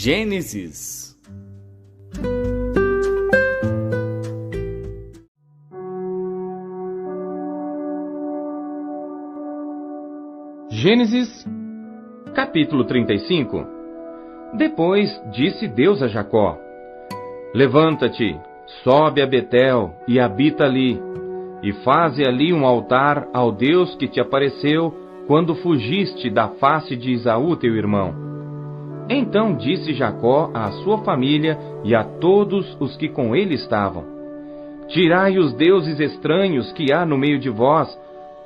Gênesis. Gênesis, capítulo 35. Depois disse Deus a Jacó: Levanta-te, sobe a Betel e habita ali, e faze ali um altar ao Deus que te apareceu quando fugiste da face de Esaú teu irmão. Então disse Jacó à sua família e a todos os que com ele estavam: Tirai os deuses estranhos que há no meio de vós,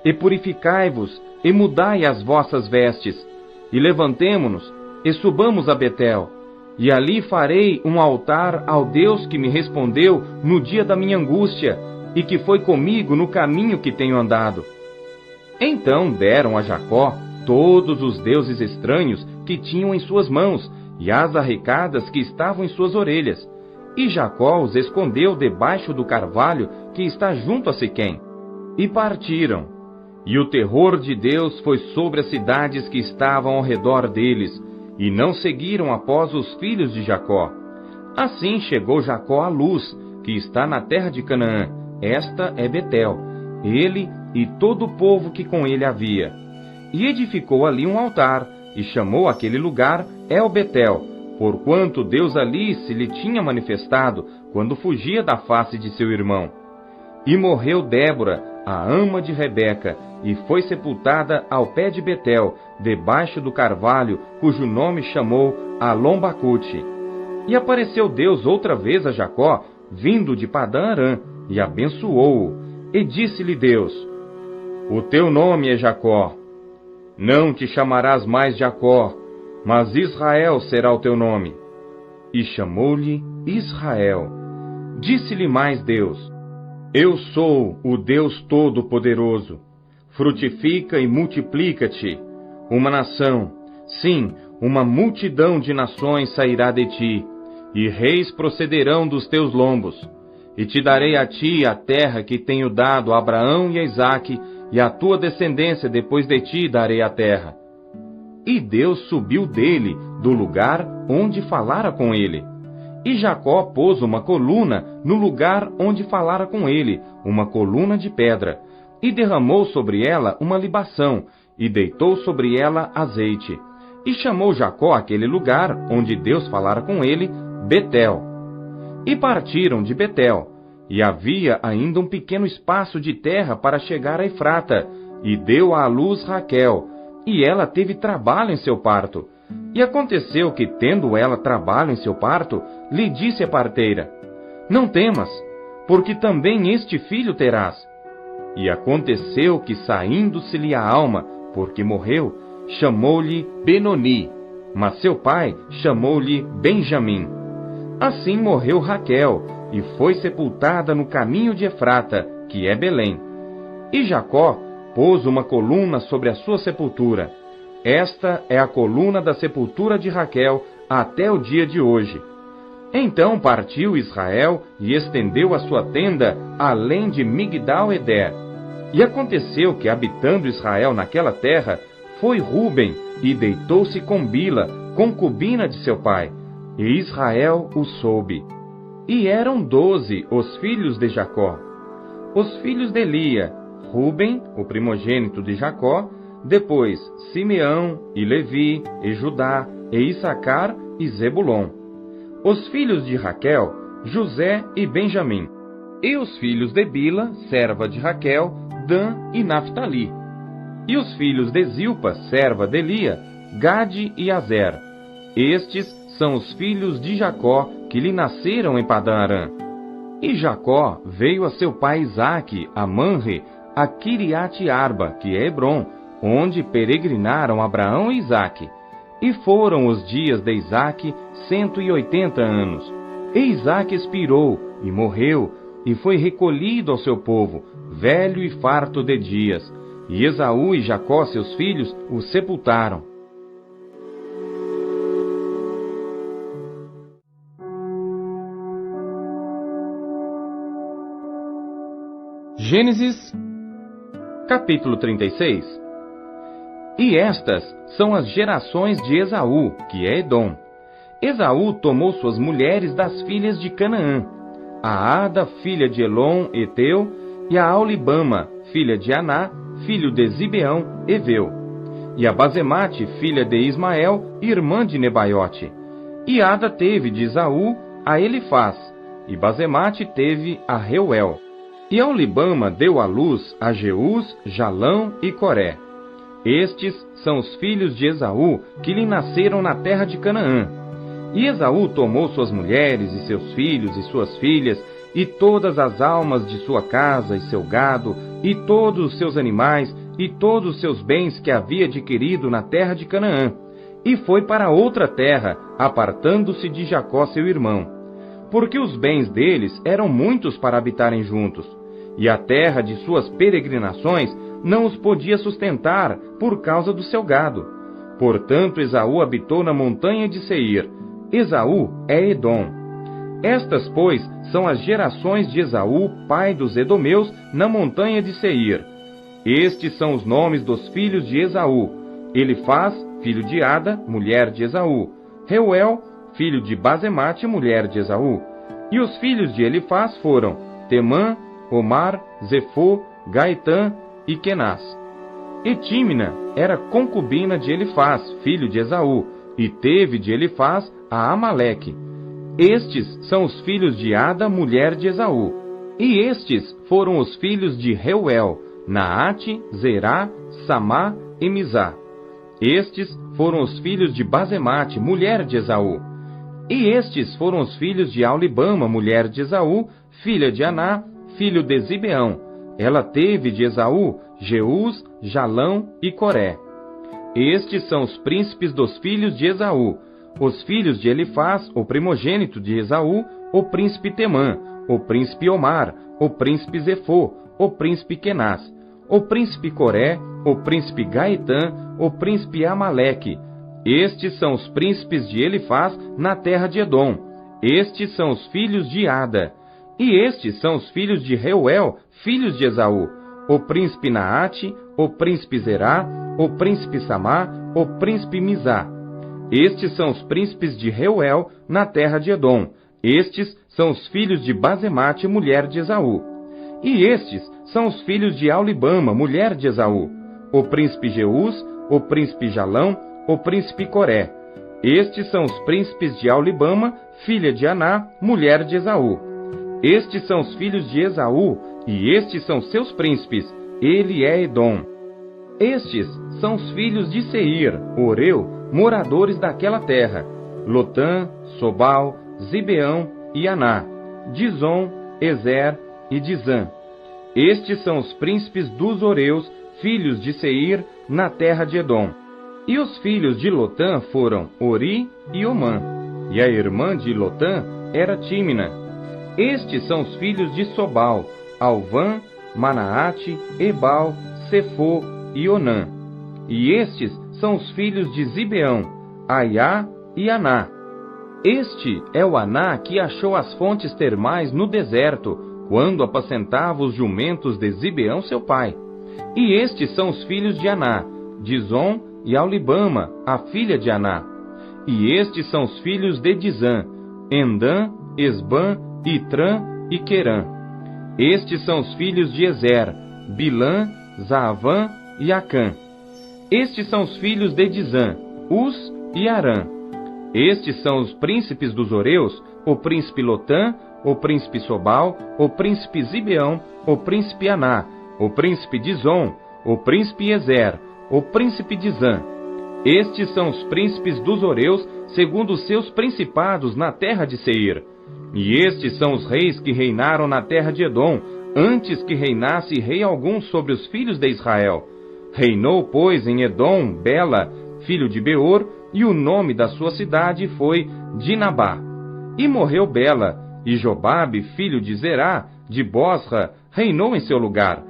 e purificai-vos, e mudai as vossas vestes, e levantemo-nos, e subamos a Betel, e ali farei um altar ao Deus que me respondeu no dia da minha angústia, e que foi comigo no caminho que tenho andado. Então deram a Jacó todos os deuses estranhos que tinham em suas mãos, e as arrecadas que estavam em suas orelhas, e Jacó os escondeu debaixo do carvalho que está junto a Siquém. E partiram. E o terror de Deus foi sobre as cidades que estavam ao redor deles, e não seguiram após os filhos de Jacó. Assim chegou Jacó à Luz, que está na terra de Canaã. Esta é Betel, ele e todo o povo que com ele havia. E edificou ali um altar, e chamou aquele lugar El-Betel, porquanto Deus ali se lhe tinha manifestado, quando fugia da face de seu irmão. E morreu Débora, a ama de Rebeca, e foi sepultada ao pé de Betel, debaixo do carvalho, cujo nome chamou Alom-Bacute. E apareceu Deus outra vez a Jacó, vindo de Padã-Arã, e abençoou-o. E disse-lhe Deus: O teu nome é Jacó. Não te chamarás mais Jacó, mas Israel será o teu nome. E chamou-lhe Israel. Disse-lhe mais Deus: Eu sou o Deus Todo-Poderoso. Frutifica e multiplica-te. Uma nação, sim, uma multidão de nações sairá de ti, e reis procederão dos teus lombos. E te darei a ti a terra que tenho dado a Abraão e a Isaque, e a tua descendência depois de ti darei a terra. E Deus subiu dele, do lugar onde falara com ele. E Jacó pôs uma coluna no lugar onde falara com ele, uma coluna de pedra, e derramou sobre ela uma libação, e deitou sobre ela azeite. E chamou Jacó aquele lugar onde Deus falara com ele, Betel. E partiram de Betel, e havia ainda um pequeno espaço de terra para chegar a Efrata, e deu à luz Raquel, e ela teve trabalho em seu parto. E aconteceu que, tendo ela trabalho em seu parto, lhe disse a parteira: Não temas, porque também este filho terás. E aconteceu que, saindo-se-lhe a alma, porque morreu, chamou-lhe Benoni, mas seu pai chamou-lhe Benjamim. Assim morreu Raquel, e foi sepultada no caminho de Efrata, que é Belém. E Jacó pôs uma coluna sobre a sua sepultura. Esta é a coluna da sepultura de Raquel até o dia de hoje. Então partiu Israel e estendeu a sua tenda além de Migdal-Eder. E aconteceu que, habitando Israel naquela terra, foi Ruben e deitou-se com Bila, concubina de seu pai. E Israel o soube. E eram 12 os filhos de Jacó. Os filhos de Lia: Ruben, o primogênito de Jacó, depois Simeão, e Levi, e Judá, e Issacar, e Zebulon. Os filhos de Raquel: José e Benjamim. E os filhos de Bila, serva de Raquel: Dan e Naphtali. E os filhos de Zilpa, serva de Lia: Gade e Azer. Estes são os filhos de Jacó, que lhe nasceram em Padã-Arã. E Jacó veio a seu pai Isaque a Manre, a Quiriate-Arba, que é Hebrom, onde peregrinaram Abraão e Isaque. E foram os dias de Isaque 180 anos. E Isaque expirou, e morreu, e foi recolhido ao seu povo, velho e farto de dias. E Esaú e Jacó, seus filhos, o sepultaram. Gênesis, capítulo 36. E estas são as gerações de Esaú, que é Edom. Esaú tomou suas mulheres das filhas de Canaã, a Ada, filha de Elon, Eteu, e a Aolibama, filha de Aná, filho de Zibeão, Eveu, e a Basemate, filha de Ismael, irmã de Nebaiote. E Ada teve de Esaú a Elifaz, e Basemate teve a Reuel. E Aolibama deu à luz a Jeús, Jalão e Coré. Estes são os filhos de Esaú que lhe nasceram na terra de Canaã. E Esaú tomou suas mulheres e seus filhos e suas filhas, e todas as almas de sua casa e seu gado, e todos os seus animais, e todos os seus bens que havia adquirido na terra de Canaã, e foi para outra terra, apartando-se de Jacó seu irmão, porque os bens deles eram muitos para habitarem juntos, e a terra de suas peregrinações não os podia sustentar por causa do seu gado. Portanto, Esaú habitou na montanha de Seir. Esaú é Edom. Estas, pois, são as gerações de Esaú, pai dos edomeus, na montanha de Seir. Estes são os nomes dos filhos de Esaú: Elifaz, filho de Ada, mulher de Esaú; Reuel, filho de Basemate, mulher de Esaú. E os filhos de Elifaz foram Temã, Omar, Zefô, Gaitã e Kenaz. E Tímina era concubina de Elifaz, filho de Esaú, e teve de Elifaz a Amaleque. Estes são os filhos de Ada, mulher de Esaú. E estes foram os filhos de Reuel: Naate, Zerá, Samá e Mizá. Estes foram os filhos de Basemate, mulher de Esaú. E estes foram os filhos de Aolibama, mulher de Esaú, filha de Aná, filho de Zibeão. Ela teve de Esaú Jeús, Jalão e Coré. Estes são os príncipes dos filhos de Esaú: os filhos de Elifaz, o primogênito de Esaú, o príncipe Temã, o príncipe Omar, o príncipe Zefô, o príncipe Kenaz, o príncipe Coré, o príncipe Gaitã, o príncipe Amaleque. Estes são os príncipes de Elifaz na terra de Edom. Estes são os filhos de Ada. E estes são os filhos de Reuel, filhos de Esaú: o príncipe Naate, o príncipe Zerá, o príncipe Samá, o príncipe Mizá. Estes são os príncipes de Reuel na terra de Edom. Estes são os filhos de Basemate, mulher de Esaú. E estes são os filhos de Aolibama, mulher de Esaú: o príncipe Jeús, o príncipe Jalão, o príncipe Coré. Estes são os príncipes de Aolibama, filha de Aná, mulher de Esaú. Estes são os filhos de Esaú, e estes são seus príncipes. Ele é Edom. Estes são os filhos de Seir, Oreu, moradores daquela terra: Lotã, Sobal, Zibeão e Aná, Dizon, Ezer e Dizã. Estes são os príncipes dos Oreus, filhos de Seir, na terra de Edom. E os filhos de Lotã foram Ori e Omã, e a irmã de Lotã era Tímina. Estes são os filhos de Sobal: Alvã, Manaate, Ebal, Sefô e Onã. E estes são os filhos de Zibeão: Aiá e Aná. Este é o Aná que achou as fontes termais no deserto, quando apacentava os jumentos de Zibeão seu pai. E estes são os filhos de Aná: Dizon e Aolibama, a filha de Aná. E estes são os filhos de Dizã: Endã, Esbã, Itrã e Querã. Estes são os filhos de Ezer: Bilã, Zaavã e Acã. Estes são os filhos de Dizã: Uz e Arã. Estes são os príncipes dos Oreus: o príncipe Lotã, o príncipe Sobal, o príncipe Zibeão, o príncipe Aná, o príncipe Dizon, o príncipe Ezer, o príncipe Dizã. Estes são os príncipes dos Oreus, segundo os seus principados na terra de Seir. E estes são os reis que reinaram na terra de Edom, antes que reinasse rei algum sobre os filhos de Israel. Reinou, pois, em Edom Bela, filho de Beor, e o nome da sua cidade foi Dinabá. E morreu Bela, e Jobabe, filho de Zerá, de Bosra, reinou em seu lugar.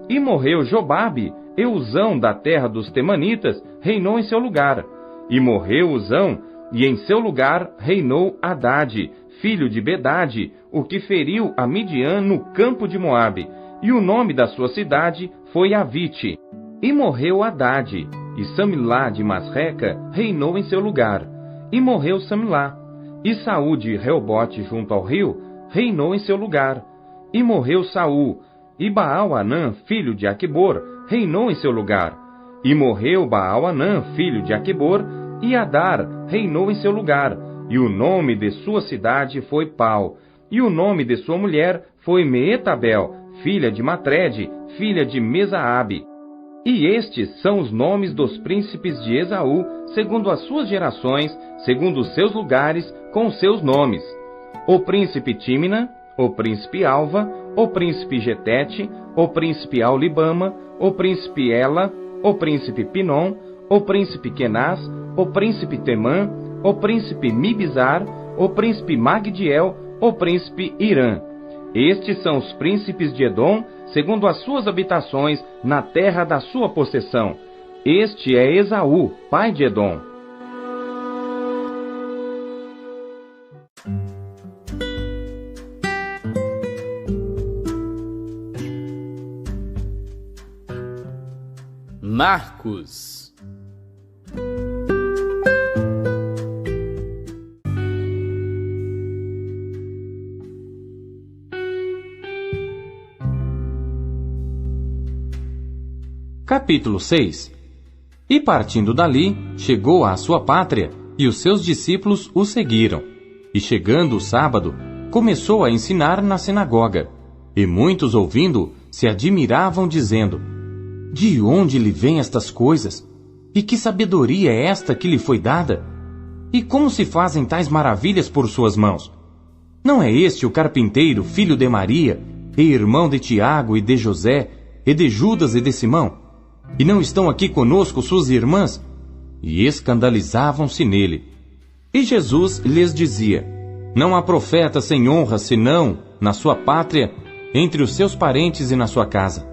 E morreu Jobabe, e Uzão da terra dos Temanitas reinou em seu lugar. E morreu Uzão, e em seu lugar reinou Hadade, filho de Bedade, o que feriu a Midian no campo de Moabe, e o nome da sua cidade foi Avite. E morreu Hadade, e Samilá de Masreca reinou em seu lugar. E morreu Samilá. E Saul de Reobote junto ao rio reinou em seu lugar. E morreu Saul, e Baal-Hanã, filho de Aquebor, reinou em seu lugar. E morreu Baal-Hanã, filho de Aquebor, e Adar reinou em seu lugar. E o nome de sua cidade foi Pau. E o nome de sua mulher foi Meetabel, filha de Matred, filha de Mesaabe. E estes são os nomes dos príncipes de Esaú, segundo as suas gerações, segundo os seus lugares, com os seus nomes: o príncipe Tímina, o príncipe Alva, o príncipe Getete, o príncipe Aulibama, o príncipe Ela, o príncipe Pinom, o príncipe Kenaz, o príncipe Temã, o príncipe Mibzar, o príncipe Magdiel, o príncipe Irã. Estes são os príncipes de Edom, segundo as suas habitações, na terra da sua possessão. Este é Esaú, pai de Edom. Marcos. Capítulo 6. E partindo dali, chegou à sua pátria, e os seus discípulos o seguiram. E chegando o sábado, começou a ensinar na sinagoga. E muitos ouvindo, se admiravam, dizendo: de onde lhe vêm estas coisas? E que sabedoria é esta que lhe foi dada? E como se fazem tais maravilhas por suas mãos? Não é este o carpinteiro, filho de Maria, e irmão de Tiago e de José, e de Judas e de Simão? E não estão aqui conosco suas irmãs? E escandalizavam-se nele. E Jesus lhes dizia: não há profeta sem honra, senão na sua pátria, entre os seus parentes e na sua casa.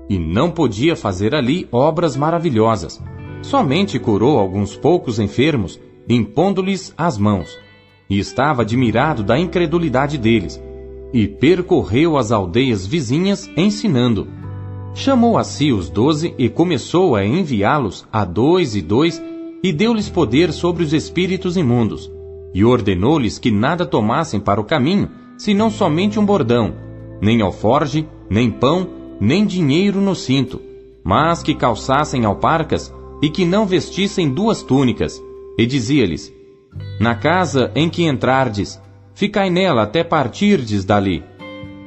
E não podia fazer ali obras maravilhosas. Somente curou alguns poucos enfermos, impondo-lhes as mãos. E estava admirado da incredulidade deles. E percorreu as aldeias vizinhas, ensinando. Chamou a si os 12 e começou a enviá-los a 2 e 2, e deu-lhes poder sobre os espíritos imundos. E ordenou-lhes que nada tomassem para o caminho, senão somente um bordão, nem alforge, nem pão, nem dinheiro no cinto, mas que calçassem alparcas e que não vestissem 2 túnicas. E dizia-lhes: na casa em que entrardes, ficai nela até partirdes dali.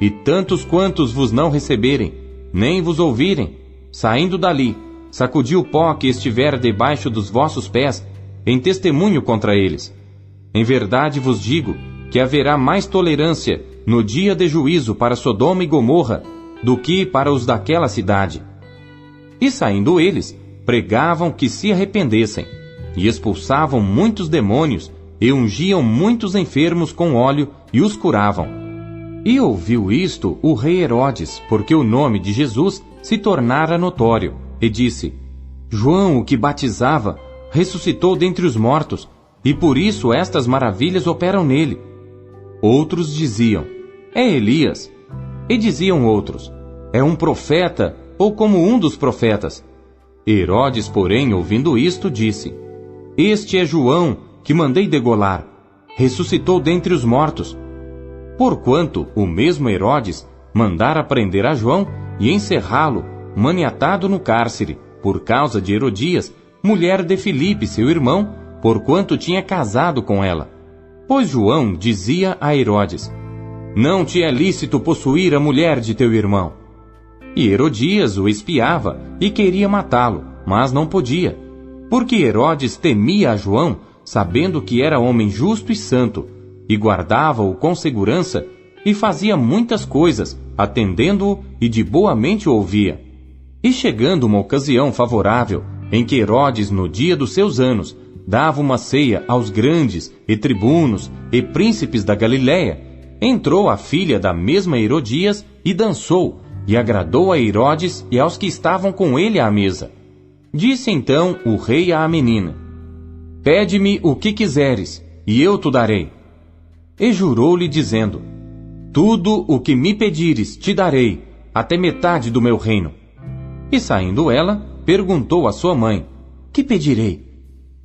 E tantos quantos vos não receberem, nem vos ouvirem, saindo dali, sacudi o pó que estiver debaixo dos vossos pés, em testemunho contra eles. Em verdade vos digo que haverá mais tolerância no dia de juízo para Sodoma e Gomorra do que para os daquela cidade. E saindo eles, pregavam que se arrependessem, e expulsavam muitos demônios, e ungiam muitos enfermos com óleo, e os curavam. E ouviu isto o rei Herodes, porque o nome de Jesus se tornara notório, e disse: João, o que batizava, ressuscitou dentre os mortos, e por isso estas maravilhas operam nele. Outros diziam: é Elias. E diziam outros: é um profeta, ou como um dos profetas. Herodes, porém, ouvindo isto, disse: este é João, que mandei degolar. Ressuscitou dentre os mortos. Porquanto o mesmo Herodes mandara prender a João e encerrá-lo, maniatado no cárcere, por causa de Herodias, mulher de Filipe, seu irmão, porquanto tinha casado com ela. Pois João dizia a Herodes: não te é lícito possuir a mulher de teu irmão. E Herodias o espiava e queria matá-lo, mas não podia, porque Herodes temia a João, sabendo que era homem justo e santo, e guardava-o com segurança, e fazia muitas coisas, atendendo-o e de boa mente o ouvia. E chegando uma ocasião favorável, em que Herodes, no dia dos seus anos, dava uma ceia aos grandes, e tribunos, e príncipes da Galiléia, entrou a filha da mesma Herodias, e dançou, e agradou a Herodes e aos que estavam com ele à mesa. Disse então o rei à menina: pede-me o que quiseres, e eu te darei. E jurou-lhe, dizendo: tudo o que me pedires te darei, até metade do meu reino. E saindo ela, perguntou à sua mãe: que pedirei?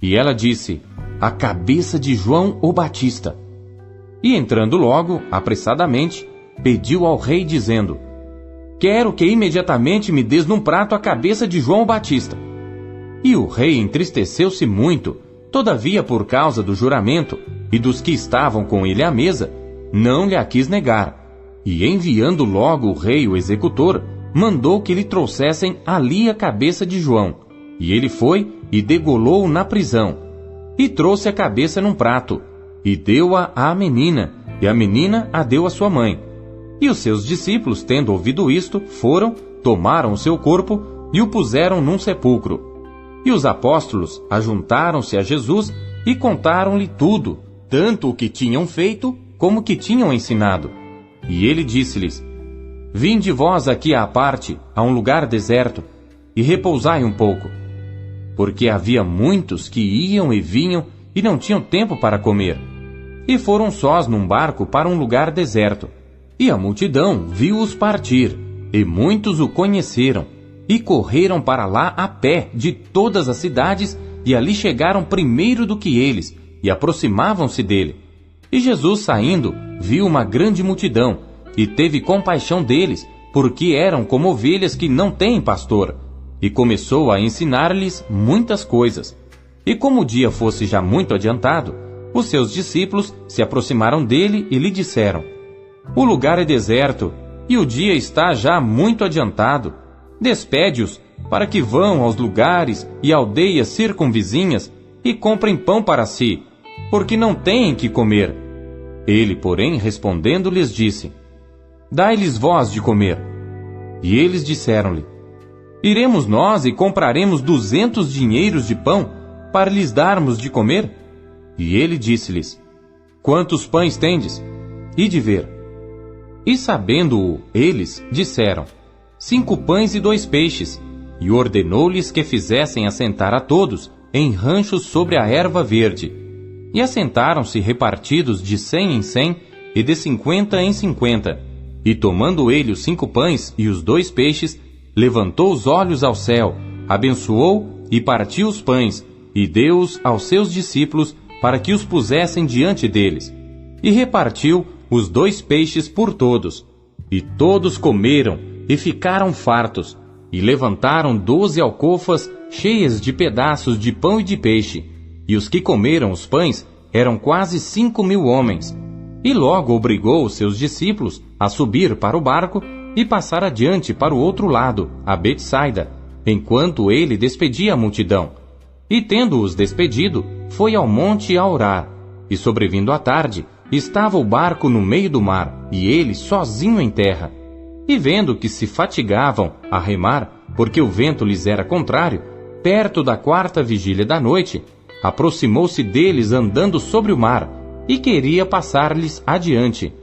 E ela disse: a cabeça de João o Batista. E entrando logo, apressadamente, pediu ao rei dizendo: quero que imediatamente me des num prato a cabeça de João o Batista. E o rei entristeceu-se muito, todavia por causa do juramento e dos que estavam com ele à mesa, não lhe a quis negar. E enviando logo o rei o executor, mandou que lhe trouxessem ali a cabeça de João. E ele foi e degolou-o na prisão. E trouxe a cabeça num prato, e deu-a à menina, e a menina a deu à sua mãe. E os seus discípulos, tendo ouvido isto, foram, tomaram o seu corpo e o puseram num sepulcro. E os apóstolos ajuntaram-se a Jesus e contaram-lhe tudo, tanto o que tinham feito como o que tinham ensinado. E ele disse-lhes: vinde vós aqui à parte, a um lugar deserto, e repousai um pouco. Porque havia muitos que iam e vinham e não tinham tempo para comer. E foram sós num barco para um lugar deserto. E a multidão viu-os partir, e muitos o conheceram, e correram para lá a pé de todas as cidades, e ali chegaram primeiro do que eles, e aproximavam-se dele. E Jesus, saindo, viu uma grande multidão, e teve compaixão deles, porque eram como ovelhas que não têm pastor, e começou a ensinar-lhes muitas coisas. E como o dia fosse já muito adiantado, os seus discípulos se aproximaram dele e lhe disseram: o lugar é deserto, e o dia está já muito adiantado. Despede-os, para que vão aos lugares e aldeias circunvizinhas e comprem pão para si, porque não têm que comer. Ele, porém, respondendo, lhes disse: dai-lhes vós de comer. E eles disseram-lhe: iremos nós e compraremos 200 dinheiros de pão, para lhes darmos de comer? E ele disse-lhes: quantos pães tendes? Ide ver. E sabendo-o eles, disseram: 5 pães e 2 peixes. E ordenou-lhes que fizessem assentar a todos em ranchos sobre a erva verde. E assentaram-se repartidos de 100 em 100 e de 50 em 50. E tomando ele os 5 pães e os 2 peixes, levantou os olhos ao céu, abençoou e partiu os pães, e deu-os aos seus discípulos para que os pusessem diante deles. E repartiu os 2 peixes por todos. E todos comeram e ficaram fartos, e levantaram 12 alcofas cheias de pedaços de pão e de peixe. E os que comeram os pães eram quase 5.000 homens. E logo obrigou os seus discípulos a subir para o barco e passar adiante para o outro lado, a Betsaida, enquanto ele despedia a multidão. E tendo-os despedido, foi ao monte a orar. E sobrevindo à tarde, estava o barco no meio do mar, e ele sozinho em terra. E vendo que se fatigavam a remar, porque o vento lhes era contrário, perto da 4ª vigília da noite, aproximou-se deles andando sobre o mar, e queria passar-lhes adiante.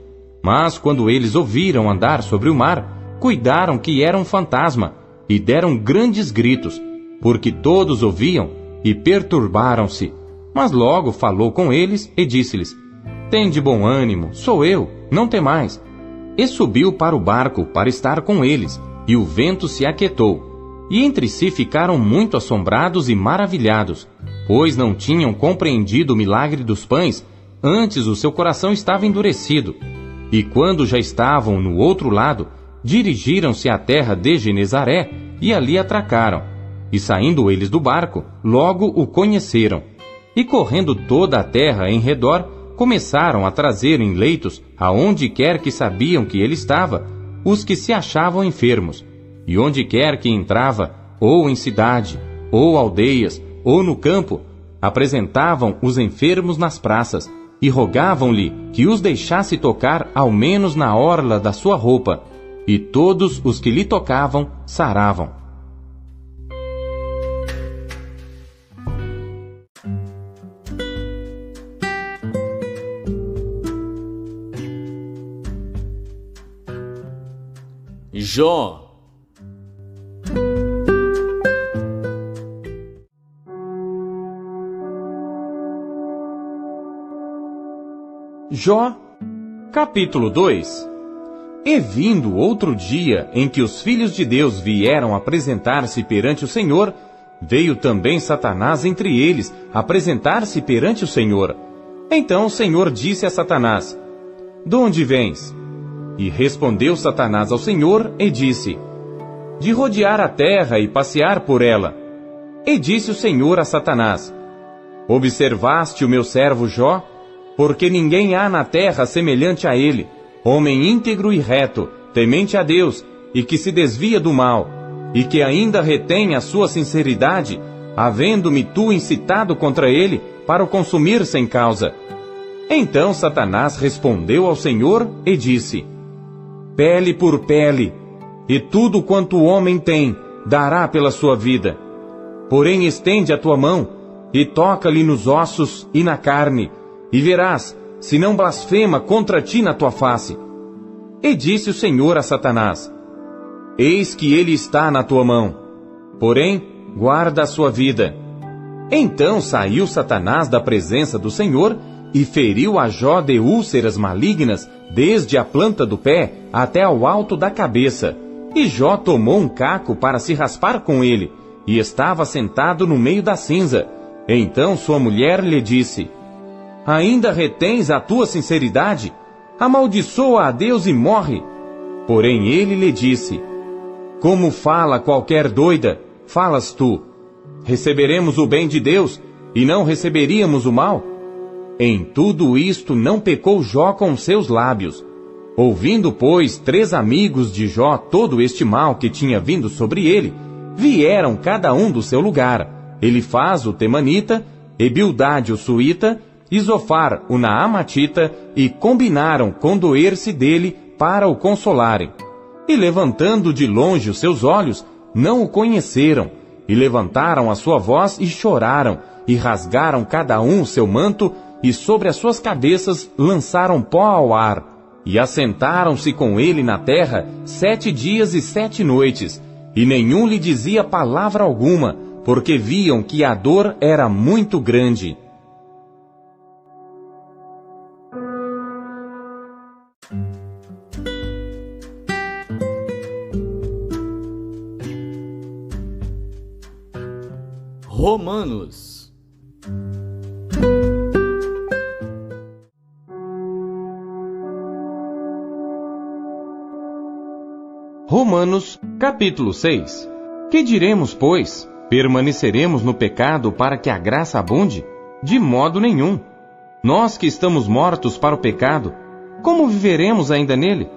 Mas quando eles ouviram andar sobre o mar, cuidaram que era um fantasma, e deram grandes gritos, porque todos ouviam, e perturbaram-se. Mas logo falou com eles e disse-lhes: tende bom ânimo, sou eu, não temais. E subiu para o barco para estar com eles, e o vento se aquietou. E entre si ficaram muito assombrados e maravilhados, pois não tinham compreendido o milagre dos pães, antes o seu coração estava endurecido. E quando já estavam no outro lado, dirigiram-se à terra de Genezaré, e ali atracaram. E saindo eles do barco, logo o conheceram. E correndo toda a terra em redor, começaram a trazer em leitos, aonde quer que sabiam que ele estava, os que se achavam enfermos. E onde quer que entrava, ou em cidade, ou aldeias, ou no campo, apresentavam os enfermos nas praças, e rogavam-lhe que os deixasse tocar ao menos na orla da sua roupa, e todos os que lhe tocavam saravam. Jó. Jó, capítulo 2. E vindo outro dia em que os filhos de Deus vieram apresentar-se perante o Senhor, veio também Satanás entre eles, apresentar-se perante o Senhor. Então o Senhor disse a Satanás: De onde vens? E respondeu Satanás ao Senhor e disse: De rodear a terra e passear por ela. E disse o Senhor a Satanás: Observaste o meu servo Jó? Porque ninguém há na terra semelhante a ele, homem íntegro e reto, temente a Deus, e que se desvia do mal, e que ainda retém a sua sinceridade, havendo-me tu incitado contra ele para o consumir sem causa. Então Satanás respondeu ao Senhor e disse: Pele por pele, e tudo quanto o homem tem, dará pela sua vida. Porém estende a tua mão, e toca-lhe nos ossos e na carne, e verás, se não blasfema contra ti na tua face. E disse o Senhor a Satanás: Eis que ele está na tua mão, porém guarda a sua vida. Então saiu Satanás da presença do Senhor, e feriu a Jó de úlceras malignas, desde a planta do pé até ao alto da cabeça. E Jó tomou um caco para se raspar com ele, e estava sentado no meio da cinza. Então sua mulher lhe disse: Ainda retens a tua sinceridade? Amaldiçoa a Deus e morre. Porém ele lhe disse: Como fala qualquer doida, falas tu. Receberemos o bem de Deus, e não receberíamos o mal? Em tudo isto não pecou Jó com seus lábios. Ouvindo, pois, 3 amigos de Jó todo este mal que tinha vindo sobre ele, vieram cada um do seu lugar, Elifaz o Temanita, e Bildade o Suíta, e Zofar o Naamatita, e combinaram condoer-se dele para o consolarem. E levantando de longe os seus olhos, não o conheceram, e levantaram a sua voz e choraram, e rasgaram cada um o seu manto, e sobre as suas cabeças lançaram pó ao ar, e assentaram-se com ele na terra 7 dias e 7 noites, e nenhum lhe dizia palavra alguma, porque viam que a dor era muito grande. Romanos. Romanos, capítulo 6. Que diremos, pois? Permaneceremos no pecado para que a graça abunde? De modo nenhum. Nós que estamos mortos para o pecado, como viveremos ainda nele?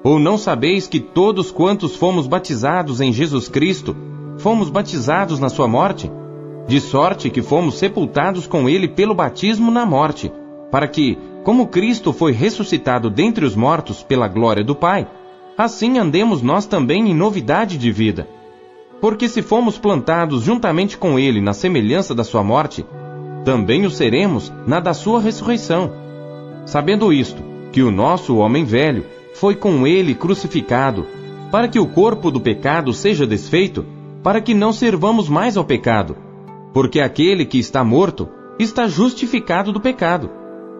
Ou não sabeis que todos quantos fomos batizados em Jesus Cristo, fomos batizados na sua morte? De sorte que fomos sepultados com ele pelo batismo na morte, para que, como Cristo foi ressuscitado dentre os mortos pela glória do Pai, assim andemos nós também em novidade de vida. Porque se fomos plantados juntamente com ele na semelhança da sua morte, também o seremos na da sua ressurreição. Sabendo isto, que o nosso homem velho foi com ele crucificado, para que o corpo do pecado seja desfeito, para que não servamos mais ao pecado. Porque aquele que está morto está justificado do pecado.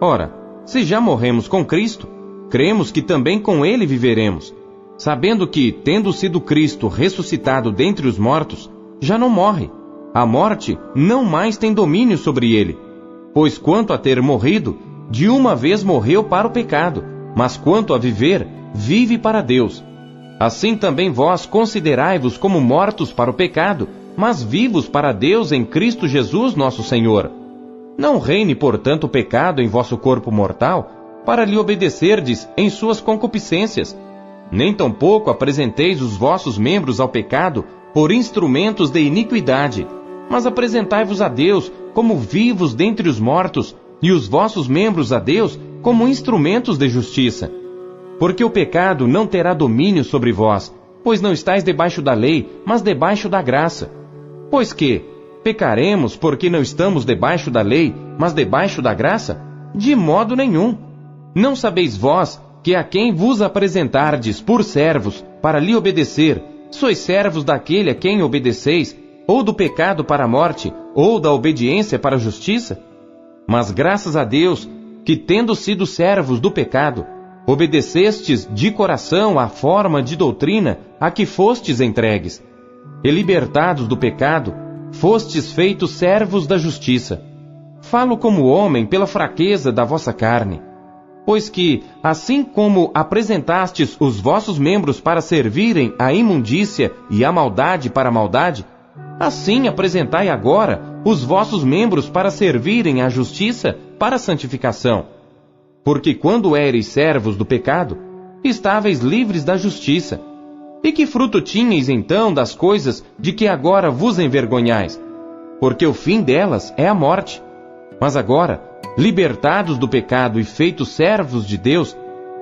Ora, se já morremos com Cristo, cremos que também com ele viveremos, sabendo que, tendo sido Cristo ressuscitado dentre os mortos, já não morre. A morte não mais tem domínio sobre ele. Pois quanto a ter morrido, de uma vez morreu para o pecado, mas quanto a viver, vive para Deus. Assim também vós considerai-vos como mortos para o pecado, mas vivos para Deus em Cristo Jesus nosso Senhor. Não reine, portanto, o pecado em vosso corpo mortal, para lhe obedecerdes em suas concupiscências. Nem tampouco apresenteis os vossos membros ao pecado por instrumentos de iniquidade, mas apresentai-vos a Deus como vivos dentre os mortos, e os vossos membros a Deus como instrumentos de justiça. Porque o pecado não terá domínio sobre vós, pois não estáis debaixo da lei, mas debaixo da graça. Pois que, pecaremos porque não estamos debaixo da lei, mas debaixo da graça? De modo nenhum. Não sabeis vós que a quem vos apresentardes por servos para lhe obedecer, sois servos daquele a quem obedeceis, ou do pecado para a morte, ou da obediência para a justiça? Mas graças a Deus, que tendo sido servos do pecado, obedecestes de coração à forma de doutrina a que fostes entregues. E libertados do pecado, fostes feitos servos da justiça. Falo como homem pela fraqueza da vossa carne. Pois que, assim como apresentastes os vossos membros para servirem à imundícia e à maldade para a maldade, assim apresentai agora os vossos membros para servirem à justiça para a santificação. Porque quando éreis servos do pecado, estáveis livres da justiça. E que fruto tinhais então das coisas de que agora vos envergonhais? Porque o fim delas é a morte. Mas agora, libertados do pecado e feitos servos de Deus,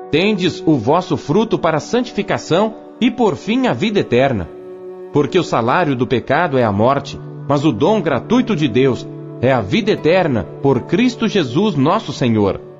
tendes o vosso fruto para a santificação e por fim a vida eterna. Porque o salário do pecado é a morte, mas o dom gratuito de Deus é a vida eterna por Cristo Jesus nosso Senhor.